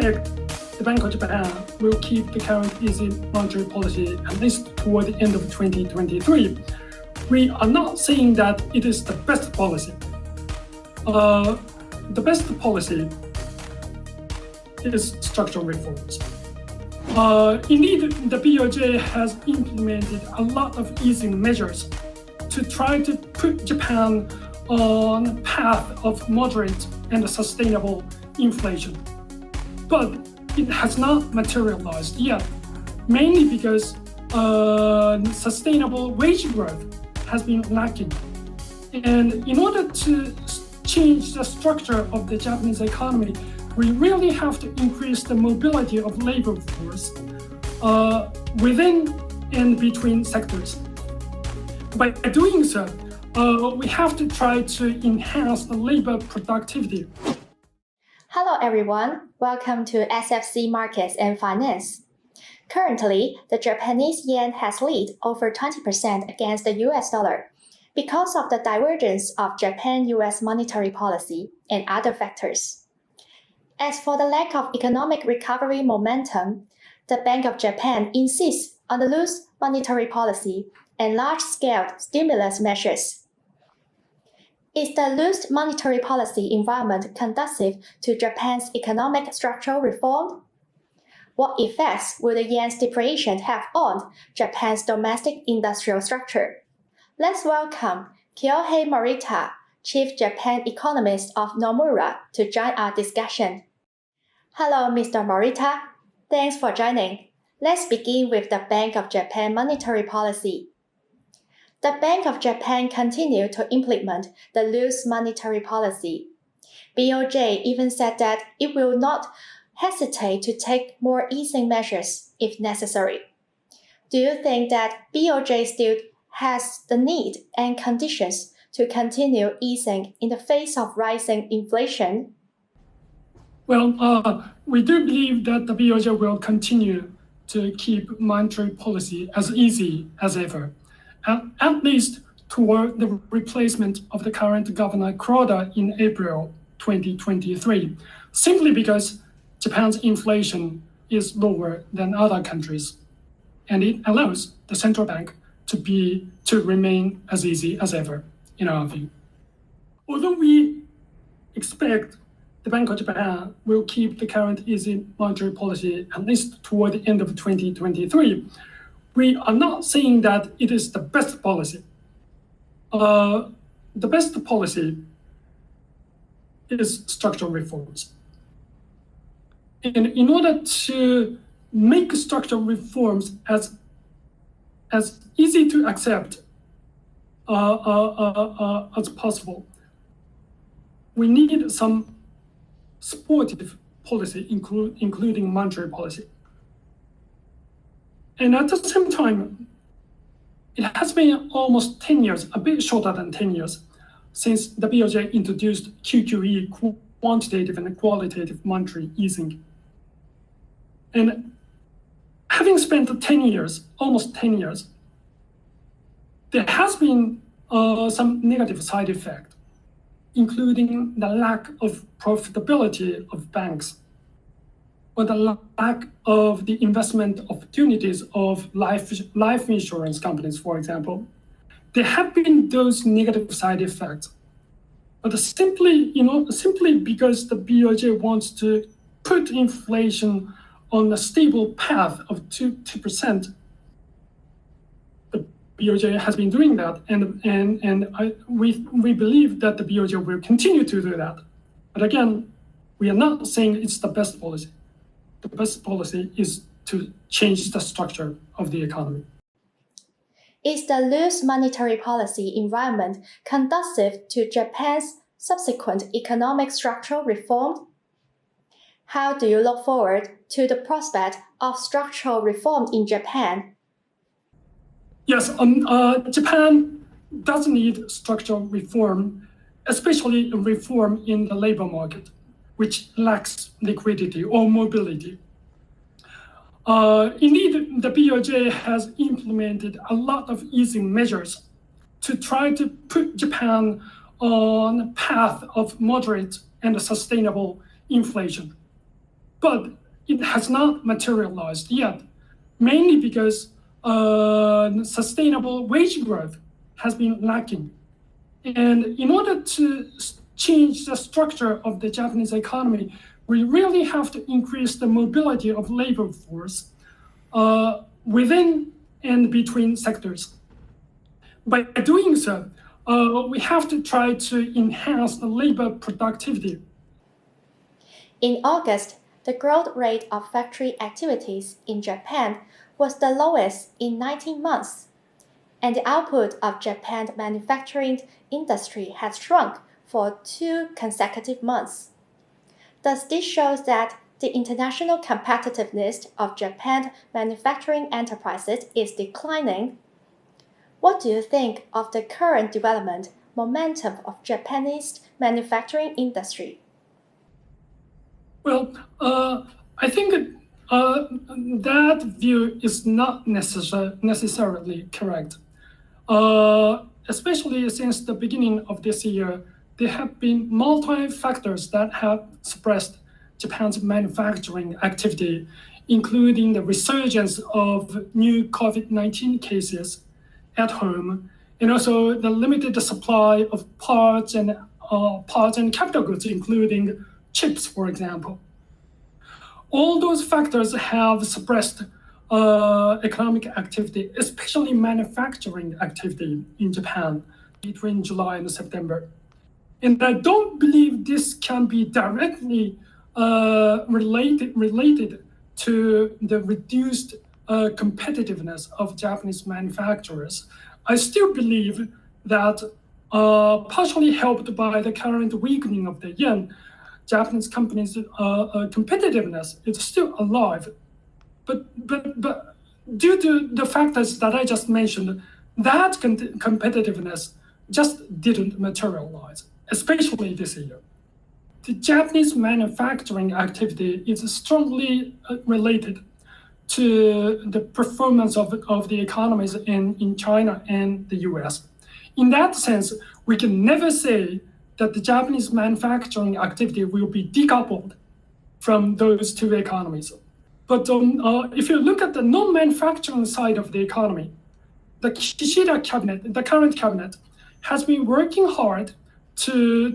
expect the Bank of Japan will keep the current easy monetary policy at least toward the end of 2023. We are not saying that it is the best policy. The best policy is structural reforms. Indeed, the BOJ has implemented a lot of easing measures to try to put Japan on a path of moderate and sustainable inflation. But it has not materialized yet, mainly because sustainable wage growth has been lacking. And in order to change the structure of the Japanese economy, we really have to increase the mobility of labor force within and between sectors. By doing so, we have to try to enhance the labor productivity. Hello everyone, welcome to SFC Markets and Finance. Currently, the Japanese yen has lead over 20% against the US dollar because of the divergence of Japan-US monetary policy and other factors. As for the lack of economic recovery momentum, the Bank of Japan insists on the loose monetary policy and large-scale stimulus measures. Is the loose monetary policy environment conducive to Japan's economic structural reform? What effects will the yen's depreciation have on Japan's domestic industrial structure? Let's welcome Kyohei Morita, Chief Japan Economist of Nomura, to join our discussion. Hello, Mr. Morita. Thanks for joining. Let's begin with the Bank of Japan monetary policy. The Bank of Japan continued to implement the loose monetary policy. BOJ even said that it will not hesitate to take more easing measures if necessary. Do you think that BOJ still has the need and conditions to continue easing in the face of rising inflation? Well, we do believe that the BOJ will continue to keep monetary policy as easy as ever, at least toward the replacement of the current Governor Kuroda in April 2023, simply because Japan's inflation is lower than other countries, and it allows the central bank to remain as easy as ever, in our view. Although we expect the Bank of Japan will keep the current easy monetary policy at least toward the end of 2023, we are not saying that it is the best policy. The best policy is structural reforms. And in order to make structural reforms as easy to accept as possible, we need some supportive policy, including monetary policy. And at the same time, it has been almost 10 years, a bit shorter than 10 years, since the BOJ introduced QQE, quantitative and qualitative monetary easing. And having spent 10 years, almost 10 years, there has been some negative side effect, including the lack of profitability of banks, or the lack of the investment opportunities of life insurance companies, for example. There have been those negative side effects, but simply because the BOJ wants to put inflation on a stable path of 2%, the BOJ has been doing that, and we believe that the BOJ will continue to do that. But again, we are not saying it's the best policy. The best policy is to change the structure of the economy. Is the loose monetary policy environment conducive to Japan's subsequent economic structural reform? How do you look forward to the prospect of structural reform in Japan? Yes, Japan does need structural reform, especially reform in the labor market, which lacks liquidity or mobility. Indeed, the BOJ has implemented a lot of easing measures to try to put Japan on a path of moderate and sustainable inflation. but it has not materialized yet, mainly because sustainable wage growth has been lacking. And in order to change the structure of the Japanese economy, we really have to increase the mobility of labor force within and between sectors. By doing so, we have to try to enhance the labor productivity. In August, the growth rate of factory activities in Japan was the lowest in 19 months, and the output of Japan's manufacturing industry has shrunk for 2 consecutive months. Thus, this shows that the international competitiveness of Japan's manufacturing enterprises is declining. What do you think of the current development momentum of Japanese manufacturing industry? Well, I think that view is not necessarily correct. Especially since the beginning of this year, there have been multi-factors that have suppressed Japan's manufacturing activity, including the resurgence of new COVID-19 cases at home, and also the limited supply of parts and capital goods, including chips, for example. All those factors have suppressed economic activity, especially manufacturing activity in Japan between July and September. And I don't believe this can be directly related to the reduced competitiveness of Japanese manufacturers. I still believe that partially helped by the current weakening of the yen, Japanese companies' competitiveness is still alive. But due to the factors that I just mentioned, that competitiveness just didn't materialize, especially this year. The Japanese manufacturing activity is strongly related to the performance of the economies in China and the US. In that sense, we can never say that the Japanese manufacturing activity will be decoupled from those two economies. But if you look at the non-manufacturing side of the economy, the Kishida cabinet, the current cabinet, has been working hard to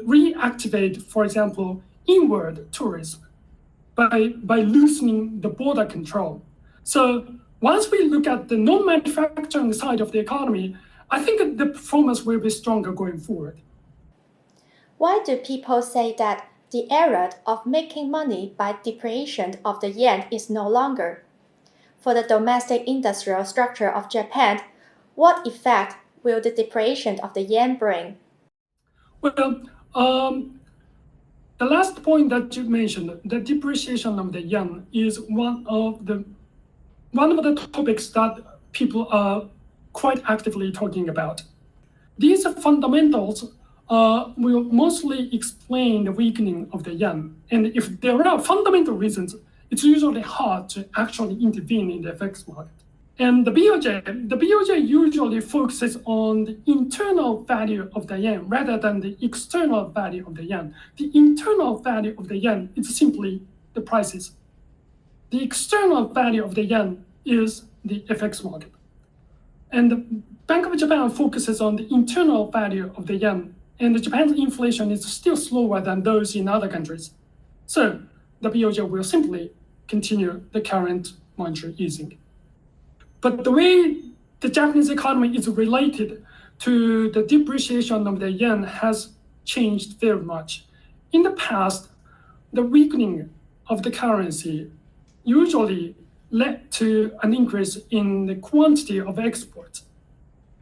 reactivate, for example, inward tourism by loosening the border control. So once we look at the non-manufacturing side of the economy, I think the performance will be stronger going forward. Why do people say that the era of making money by depreciation of the yen is no longer? For the domestic industrial structure of Japan, what effect will the depreciation of the yen bring? Well, the last point that you mentioned, the depreciation of the yen, is one of the topics that people are quite actively talking about. These fundamentals will mostly explain the weakening of the yen. And if there are fundamental reasons, it's usually hard to actually intervene in the FX market. And the BOJ usually focuses on the internal value of the yen rather than the external value of the yen. The internal value of the yen is simply the prices. The external value of the yen is the FX market. And the Bank of Japan focuses on the internal value of the yen, and Japan's inflation is still slower than those in other countries. So the BOJ will simply continue the current monetary easing. But the way the Japanese economy is related to the depreciation of the yen has changed very much. In the past, the weakening of the currency usually led to an increase in the quantity of exports.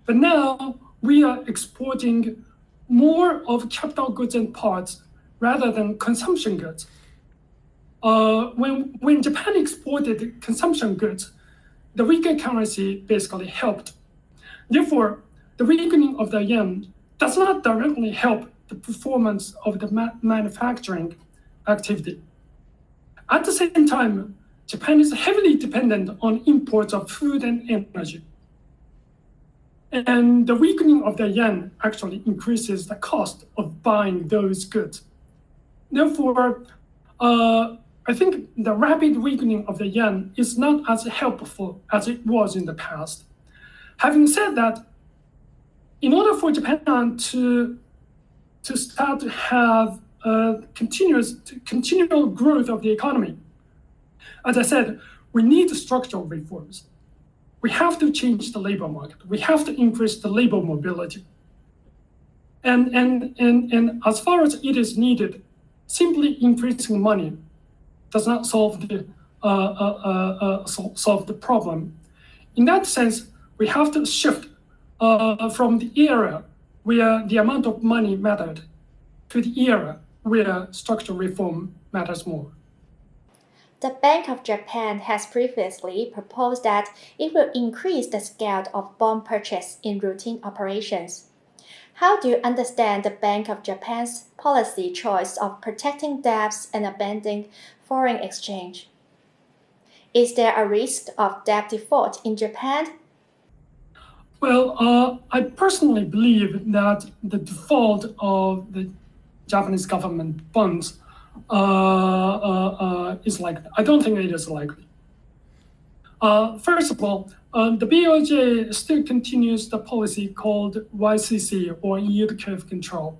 But now we are exporting more of capital goods and parts rather than consumption goods. When Japan exported consumption goods, the weaker currency basically helped. Therefore, the weakening of the yen does not directly help the performance of the manufacturing activity. At the same time, Japan is heavily dependent on imports of food and energy. And the weakening of the yen actually increases the cost of buying those goods. Therefore, I think the rapid weakening of the yen is not as helpful as it was in the past. Having said that, in order for Japan to start to have continual growth of the economy, as I said, we need structural reforms. We have to change the labor market. We have to increase the labor mobility. And as far as it is needed, simply increasing money does not solve the problem. In that sense, we have to shift from the era where the amount of money mattered to the era where structural reform matters more. The Bank of Japan has previously proposed that it will increase the scale of bond purchase in routine operations. How do you understand the Bank of Japan's policy choice of protecting debts and abandoning foreign exchange? Is there a risk of debt default in Japan? Well, I personally believe that the default of the Japanese government bonds is likely. I don't think it is likely. First of all, the BOJ still continues the policy called YCC, or yield curve control.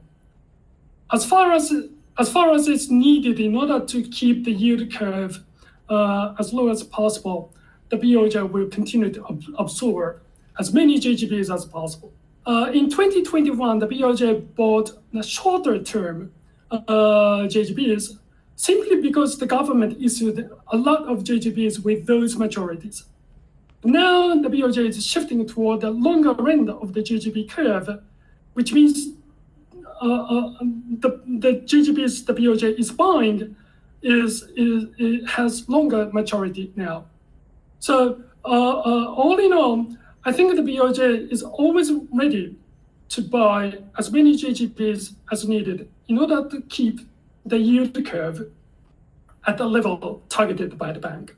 As far as it's needed in order to keep the yield curve as low as possible, the BOJ will continue to absorb as many JGBs as possible. In 2021, the BOJ bought the shorter term JGBs simply because the government issued a lot of JGBs with those maturities. Now the BOJ is shifting toward the longer end of the JGB curve, which means the JGBs the BOJ is buying has longer maturity now. So all in all, I think the BOJ is always ready to buy as many JGBs as needed in order to keep the yield curve at the level targeted by the bank.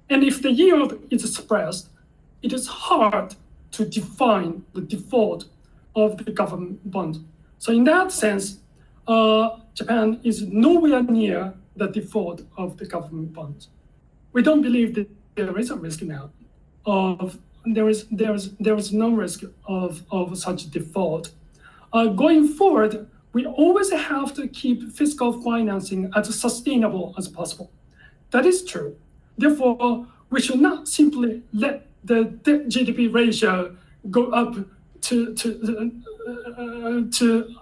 And if the yield is suppressed, it is hard to define the default of the government bond. So in that sense, Japan is nowhere near the default of the government bonds. We don't believe that there is a risk now of there is no risk of such default. Going forward, we always have to keep fiscal financing as sustainable as possible. That is true. Therefore, we should not simply let the debt-GDP ratio go up to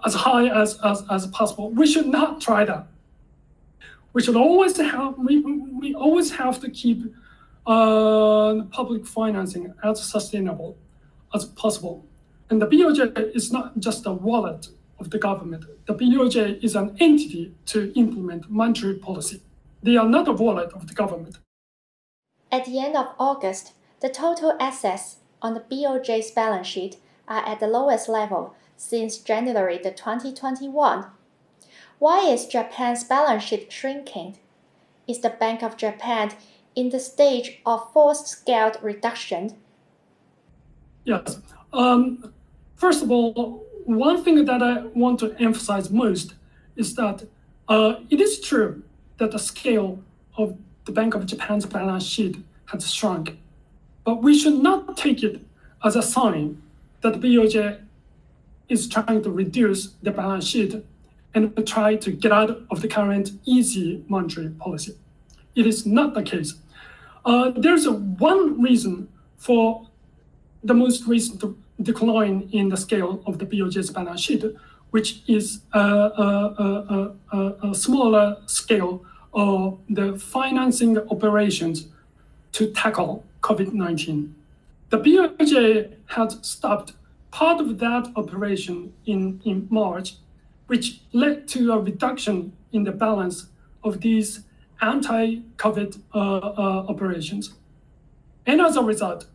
as high as possible. We should not try that. We should always have we always have to keep public financing as sustainable as possible. And the BOJ is not just a wallet of the government. The BOJ is an entity to implement monetary policy. They are not a wallet of the government. At the end of August, the total assets on the BOJ's balance sheet are at the lowest level since January 2021. Why is Japan's balance sheet shrinking? Is the Bank of Japan in the stage of full-scale reduction? Yes. First of all, one thing that I want to emphasize most is that it is true that the scale of the Bank of Japan's balance sheet has shrunk, but we should not take it as a sign that the BOJ is trying to reduce the balance sheet and try to get out of the current easy monetary policy. It is not the case. There's one reason for the most recent decline in the scale of the BOJ's balance sheet, which is a smaller scale of the financing operations to tackle COVID-19. The BOJ had stopped part of that operation in March, which led to a reduction in the balance of these anti-COVID operations. And as a result,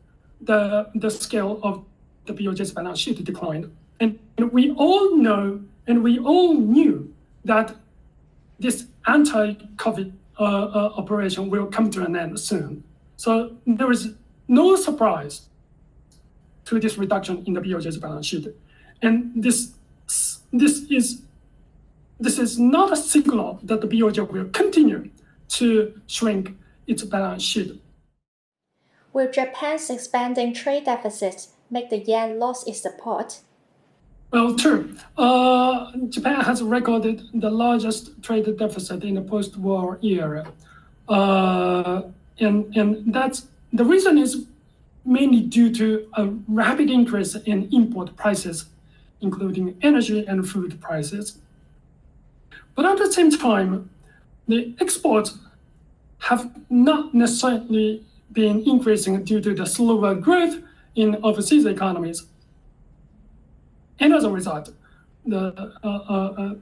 the scale of the BOJ's balance sheet declined. And we all know and we all knew that this anti-COVID operation will come to an end soon. So there is no surprise to this reduction in the BOJ's balance sheet. And this is not a signal that the BOJ will continue to shrink its balance sheet. Will Japan's expanding trade deficit make the yen lose its support? Well, true. Japan has recorded the largest trade deficit in the post-war era. And that's the reason is mainly due to a rapid increase in import prices, including energy and food prices. But at the same time, the exports have not necessarily been increasing due to the slower growth in overseas economies. And as a result, an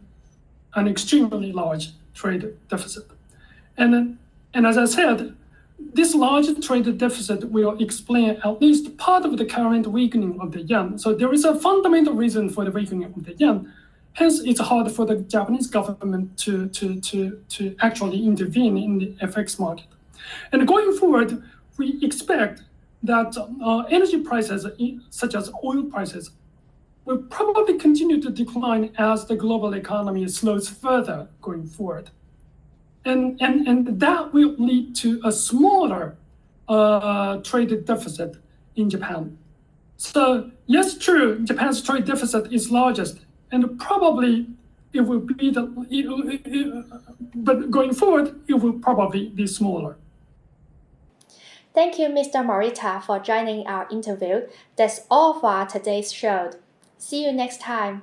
extremely large trade deficit. And as I said, this large trade deficit will explain at least part of the current weakening of the yen. So there is a fundamental reason for the weakening of the yen. Hence, it's hard for the Japanese government to actually intervene in the FX market. And going forward, we expect that energy prices, such as oil prices, will probably continue to decline as the global economy slows further going forward. And that will lead to a smaller trade deficit in Japan. So yes, true, Japan's trade deficit is largest, and probably it will be but going forward, it will probably be smaller. Thank you, Mr. Morita, for joining our interview. That's all for today's show. See you next time.